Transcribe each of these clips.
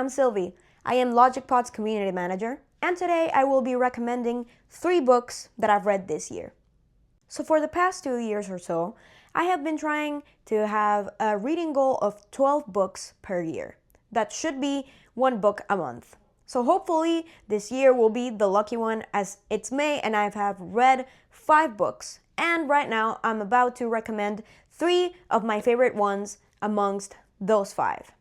I'm Silvi. I am LogicPods Community Manager, and today I will be recommending 3 books that I've read this year. So for the past 2 years or so, I have been trying to have a reading goal of 12 books per year. That should be 1 book a month. So hopefully this year will be the lucky one, as it's May and I have read 5 books. And right now I'm about to recommend 3 of my favorite ones amongst those 5.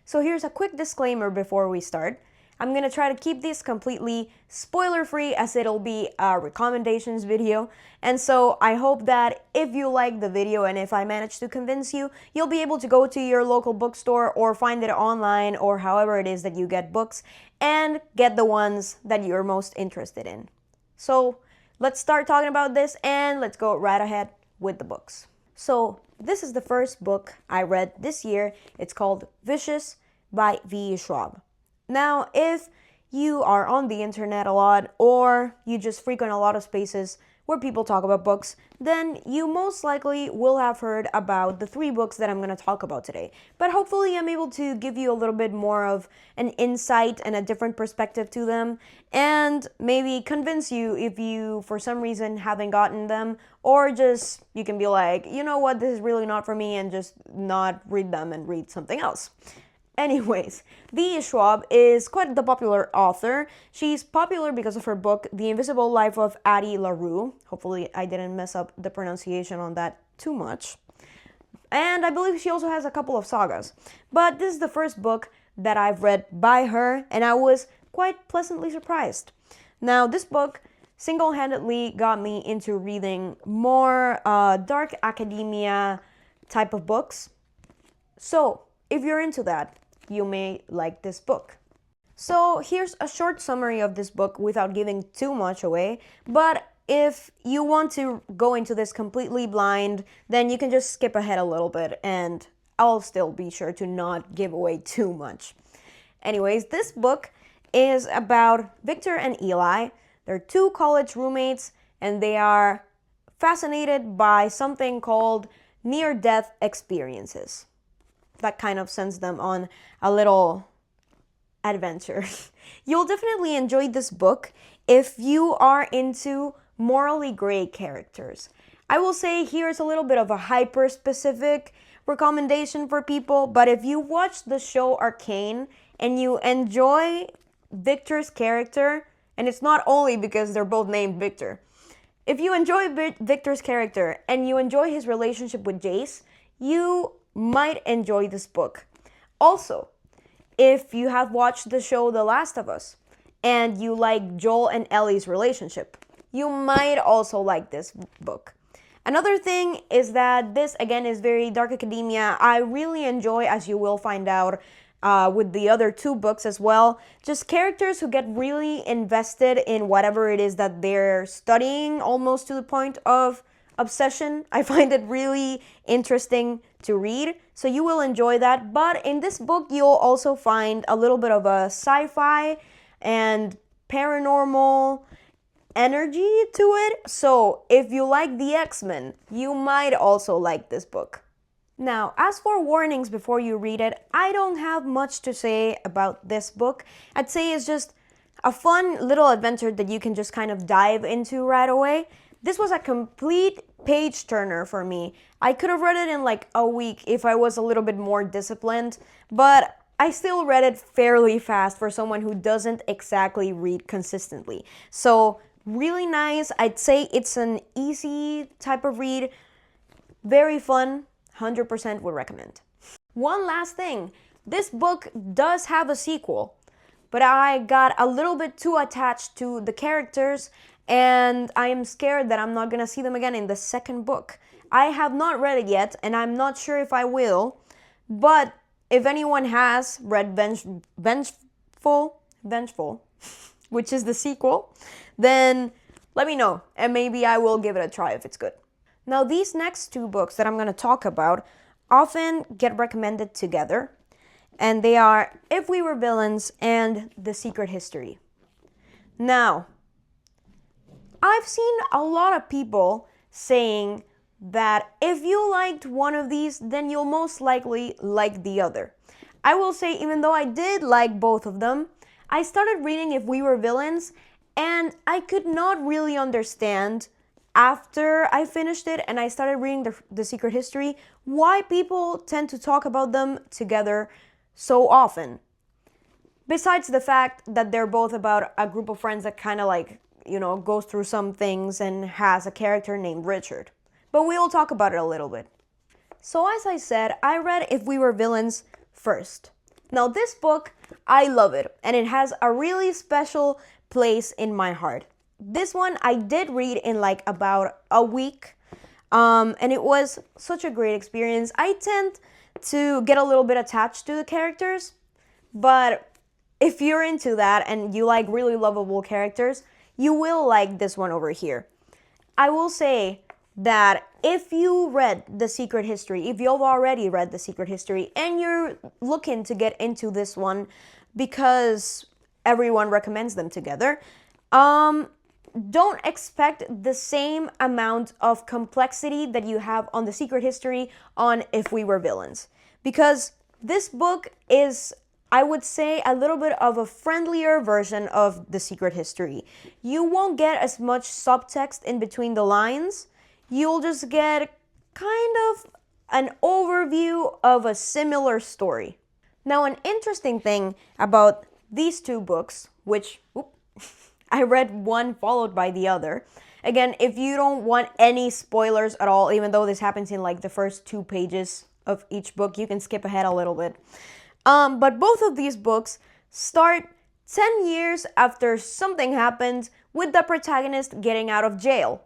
So here's a quick disclaimer before we start. I'm gonna try to keep this completely spoiler-free, as it'll be a recommendations video. And so I hope that if you like the video and if I manage to convince you, you'll be able to go to your local bookstore or find it online or however it is that you get books and get the ones that you're most interested in. So let's start talking about this and let's go right ahead with the books. So this is the first book I read this year. It's called Vicious by Schwab. Now, if you are on the internet a lot or you just frequent a lot of spaces where people talk about books, then you most likely will have heard about the 3 books that I'm going to talk about today. But hopefully I'm able to give you a little bit more of an insight and a different perspective to them, and maybe convince you if you for some reason haven't gotten them, or just you can be like, you know what, this is really not for me, and just not read them and read something else. Anyways, Schwab is quite the popular author. She's popular because of her book, The Invisible Life of Addie LaRue. Hopefully I didn't mess up the pronunciation on that too much. And I believe she also has a couple of sagas. But this is the first book that I've read by her, and I was quite pleasantly surprised. Now, this book single-handedly got me into reading more dark academia type of books. So, if you're into that, you may like this book. So here's a short summary of this book without giving too much away, but if you want to go into this completely blind, then you can just skip ahead a little bit and I'll still be sure to not give away too much. Anyways, this book is about Victor and Eli. They're 2 college roommates and they are fascinated by something called near-death experiences. That kind of sends them on a little adventure. You'll definitely enjoy this book if you are into morally gray characters. I will say here's a little bit of a hyper-specific recommendation for people, but if you watch the show Arcane and you enjoy Victor's character, and it's not only because they're both named Victor, if you enjoy Victor's character and you enjoy his relationship with Jace, you might enjoy this book. Also, if you have watched the show The Last of Us and you like Joel and Ellie's relationship, you might also like this book. Another thing is that this, again, is very dark academia. I really enjoy, as you will find out with the other 2 books as well, just characters who get really invested in whatever it is that they're studying, almost to the point of obsession. I find it really interesting to read, so you will enjoy that. But in this book, you'll also find a little bit of a sci-fi and paranormal energy to it. So if you like the X-Men, you might also like this book. Now, as for warnings before you read it, I don't have much to say about this book. I'd say it's just a fun little adventure that you can just kind of dive into right away. This was a complete page turner for me. I could have read it in like a week if I was a little bit more disciplined, but I still read it fairly fast for someone who doesn't exactly read consistently. So really nice. I'd say it's an easy type of read. Very fun. 100% would recommend. One last thing. This book does have a sequel, but I got a little bit too attached to the characters and I am scared that I'm not gonna see them again in the 2nd book. I have not read it yet, and I'm not sure if I will, but if anyone has read Vengeful, which is the sequel, then let me know, and maybe I will give it a try if it's good. Now, these next 2 books that I'm gonna talk about often get recommended together, and they are If We Were Villains and The Secret History. Now, I've seen a lot of people saying that if you liked one of these, then you'll most likely like the other. I will say, even though I did like both of them, I started reading If We Were Villains, and I could not really understand after I finished it and I started reading the Secret History why people tend to talk about them together so often. Besides the fact that they're both about a group of friends that kind of like, goes through some things and has a character named Richard. But we'll talk about it a little bit. So as I said, I read If We Were Villains first. Now this book, I love it, and it has a really special place in my heart. This one I did read in like about a week, and it was such a great experience. I tend to get a little bit attached to the characters, but if you're into that and you like really lovable characters, you will like this one over here. I will say that if you read The Secret History, if you've already read The Secret History and you're looking to get into this one because everyone recommends them together, don't expect the same amount of complexity that you have on The Secret History on If We Were Villains. Because this book is, I would say, a little bit of a friendlier version of The Secret History. You won't get as much subtext in between the lines. You'll just get kind of an overview of a similar story. Now, an interesting thing about these two books, which I read one followed by the other. Again, if you don't want any spoilers at all, even though this happens in like the first 2 pages of each book, you can skip ahead a little bit. But both of these books start 10 years after something happened with the protagonist getting out of jail.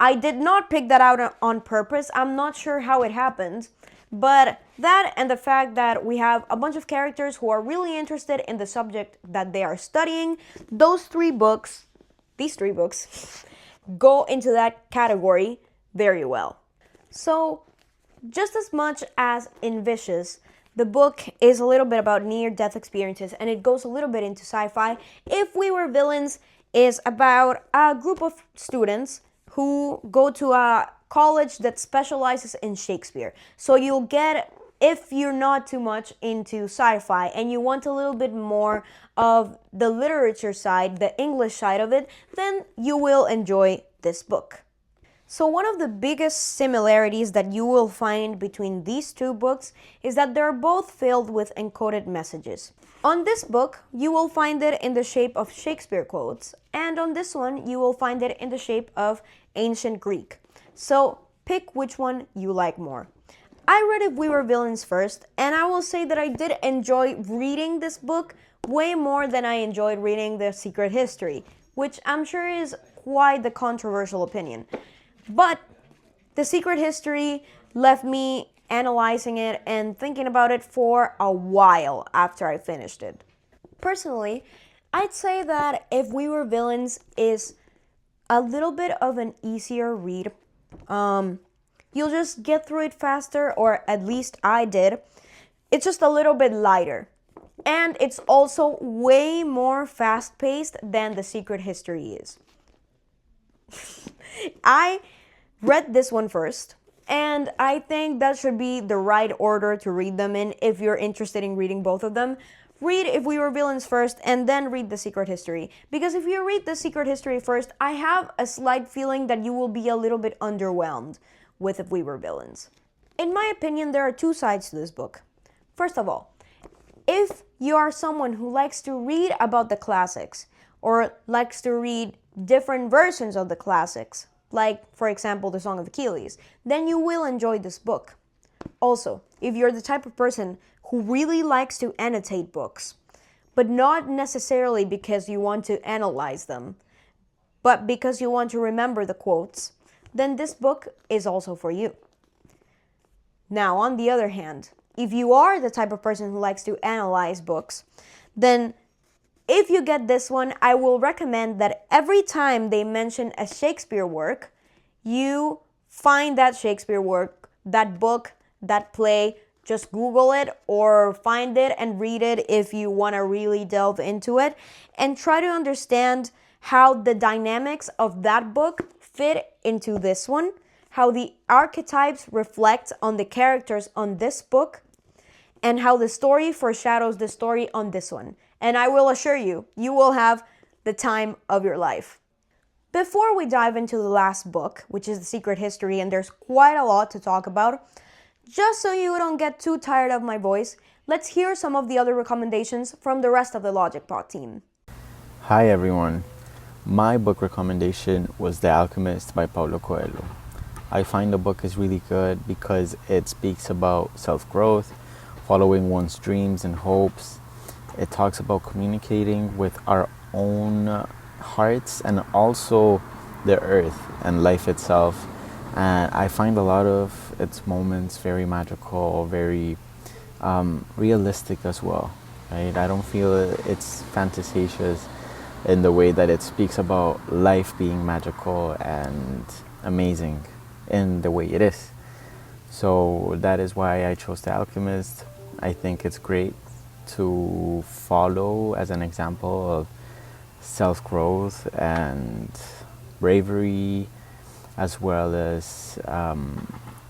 I did not pick that out on purpose. I'm not sure how it happened. But that and the fact that we have a bunch of characters who are really interested in the subject that they are studying, these three books, go into that category very well. So, just as much as in Vicious, the book is a little bit about near-death experiences and it goes a little bit into sci-fi. If We Were Villains is about a group of students who go to a college that specializes in Shakespeare. So you'll get, if you're not too much into sci-fi and you want a little bit more of the literature side, the English side of it, then you will enjoy this book. So one of the biggest similarities that you will find between these two books is that they're both filled with encoded messages. On this book, you will find it in the shape of Shakespeare quotes, and on this one, you will find it in the shape of ancient Greek. So pick which one you like more. I read If We Were Villains first, and I will say that I did enjoy reading this book way more than I enjoyed reading The Secret History, which I'm sure is quite the controversial opinion. But The Secret History left me analyzing it and thinking about it for a while after I finished it. Personally, I'd say that If We Were Villains is a little bit of an easier read. You'll just get through it faster, or at least I did. It's just a little bit lighter. And it's also way more fast-paced than The Secret History is. I read this one first, and I think that should be the right order to read them in if you're interested in reading both of them. Read If We Were Villains first, and then read The Secret History. Because if you read The Secret History first, I have a slight feeling that you will be a little bit underwhelmed with If We Were Villains. In my opinion, there are two sides to this book. First of all, if you are someone who likes to read about the classics, or likes to read different versions of the classics, like, for example, the Song of Achilles, then you will enjoy this book. Also, if you're the type of person who really likes to annotate books, but not necessarily because you want to analyze them, but because you want to remember the quotes, then this book is also for you. Now, on the other hand, if you are the type of person who likes to analyze books, then if you get this one, I will recommend that every time they mention a Shakespeare work, you find that Shakespeare work, that book, that play, just Google it or find it and read it if you want to really delve into it, and try to understand how the dynamics of that book fit into this one, how the archetypes reflect on the characters on this book, and how the story foreshadows the story on this one. And I will assure you, you will have the time of your life. Before we dive into the last book, which is The Secret History, and there's quite a lot to talk about, just so you don't get too tired of my voice, let's hear some of the other recommendations from the rest of the LogicPod team. Hi everyone. My book recommendation was The Alchemist by Paulo Coelho. I find the book is really good because it speaks about self-growth, following one's dreams and hopes. It talks about communicating with our own hearts and also the earth and life itself. And I find a lot of its moments very magical, very realistic as well. Right? I don't feel it's fantasious in the way that it speaks about life being magical and amazing in the way it is. So that is why I chose The Alchemist. I think it's great to follow as an example of self-growth and bravery, as well as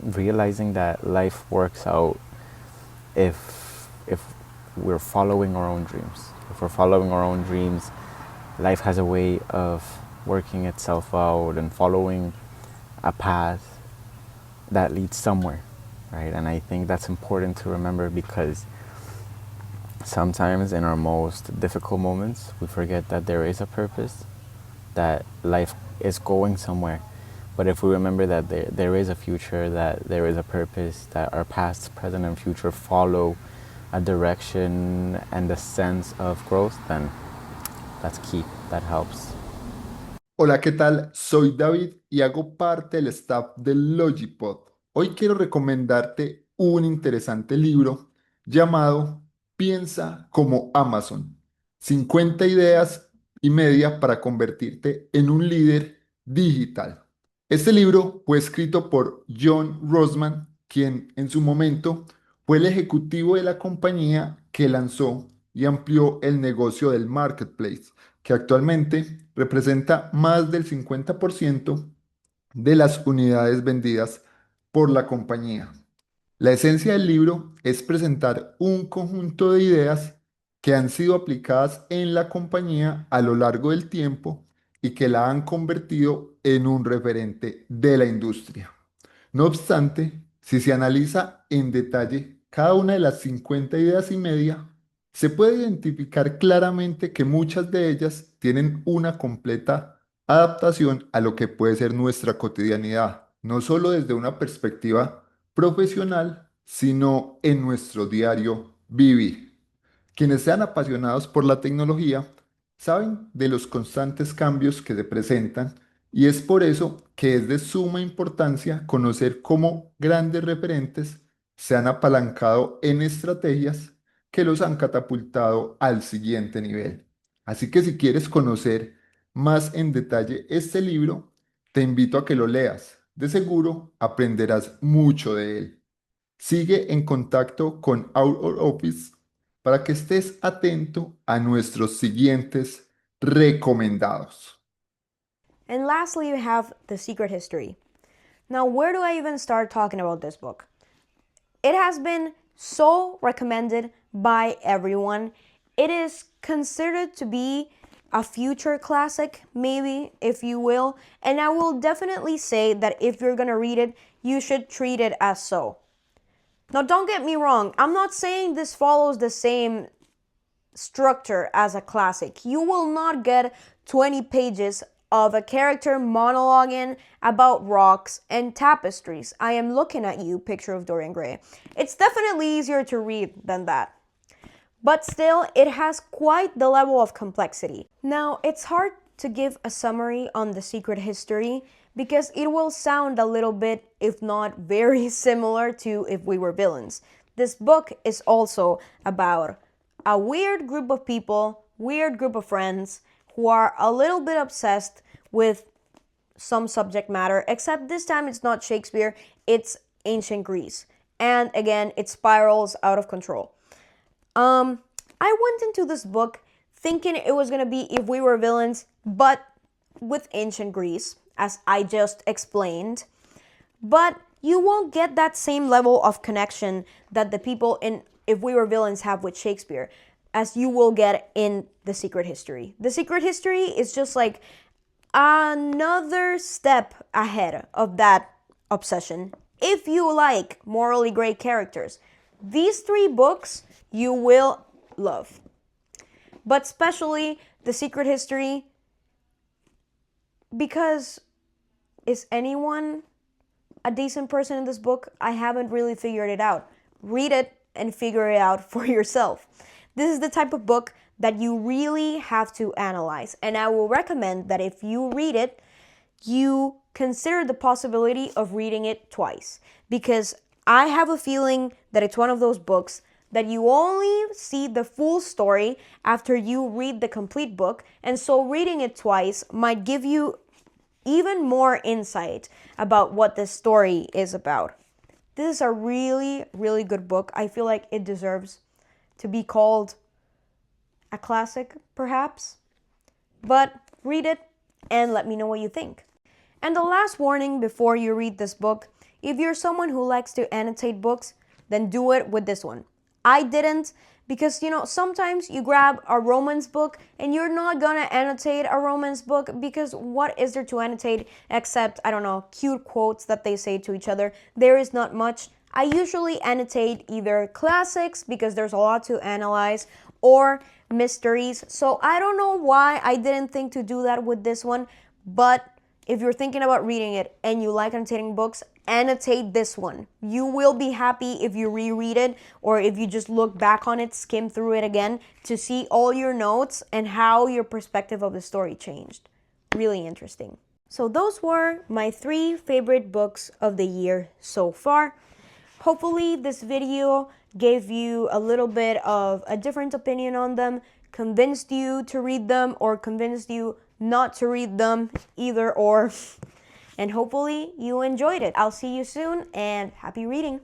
realizing that life works out if we're following our own dreams. If we're following our own dreams, life has a way of working itself out and following a path that leads somewhere, right? And I think that's important to remember because sometimes in our most difficult moments, we forget that there is a purpose, that life is going somewhere. But if we remember that there is a future, that there is a purpose, that our past, present, and future follow a direction and a sense of growth, then that's key, that helps. Hola, ¿qué tal? Soy David y hago parte del staff del LogicPod. Hoy quiero recomendarte un interesante libro llamado Piensa como Amazon. 50 ideas y media para convertirte en un líder digital. Este libro fue escrito por John Rosman, quien en su momento fue el ejecutivo de la compañía que lanzó y amplió el negocio del marketplace, que actualmente representa más del 50% de las unidades vendidas por la compañía. La esencia del libro es presentar un conjunto de ideas que han sido aplicadas en la compañía a lo largo del tiempo y que la han convertido en un referente de la industria. No obstante, si se analiza en detalle cada una de las 50 ideas y media, se puede identificar claramente que muchas de ellas tienen una completa adaptación a lo que puede ser nuestra cotidianidad, no solo desde una perspectiva profesional, sino en nuestro diario vivir. Quienes sean apasionados por la tecnología saben de los constantes cambios que se presentan y es por eso que es de suma importancia conocer cómo grandes referentes se han apalancado en estrategias que los han catapultado al siguiente nivel. Así que si quieres conocer más en detalle este libro, te invito a que lo leas. De seguro aprenderás mucho de él. Sigue en contacto con Our Office para que estés atento a nuestros siguientes recomendados. And lastly, we have The Secret History. Now, where do I even start talking about this book? It has been so recommended by everyone. It is considered to be a future classic, maybe, if you will. And I will definitely say that if you're gonna read it, you should treat it as so. Now, don't get me wrong. I'm not saying this follows the same structure as a classic. You will not get 20 pages of a character monologuing about rocks and tapestries. I am looking at you, picture of Dorian Gray. It's definitely easier to read than that. But still, it has quite the level of complexity. Now, it's hard to give a summary on The Secret History because it will sound a little bit, if not very similar to If We Were Villains. This book is also about a weird group of people, weird group of friends who are a little bit obsessed with some subject matter, except this time it's not Shakespeare, it's ancient Greece. And again, it spirals out of control. I went into this book thinking it was gonna be If We Were Villains, but with ancient Greece, as I just explained. But you won't get that same level of connection that the people in If We Were Villains have with Shakespeare, as you will get in The Secret History. The Secret History is just like another step ahead of that obsession. If you like morally great characters, these 3 books you will love. But especially The Secret History, because is anyone a decent person in this book? I haven't really figured it out. Read it and figure it out for yourself. This is the type of book that you really have to analyze, and I will recommend that if you read it, you consider the possibility of reading it twice, because I have a feeling that it's one of those books that you only see the full story after you read the complete book, and so reading it twice might give you even more insight about what this story is about. This is a really, really good book. I feel like it deserves to be called a classic, perhaps. But read it and let me know what you think. And the last warning before you read this book, if you're someone who likes to annotate books, then do it with this one. I didn't, because sometimes you grab a romance book and you're not gonna annotate a romance book, because what is there to annotate except, I don't know, cute quotes that they say to each other? There is not much. I usually annotate either classics, because there's a lot to analyze, or mysteries. So I don't know why I didn't think to do that with this one, but if you're thinking about reading it and you like annotating books, annotate this one. You will be happy if you reread it, or if you just look back on it, skim through it again to see all your notes and how your perspective of the story changed. Really interesting. So those were my 3 favorite books of the year so far. Hopefully this video gave you a little bit of a different opinion on them, convinced you to read them, or convinced you not to read them, either or. And hopefully you enjoyed it. I'll see you soon, and happy reading.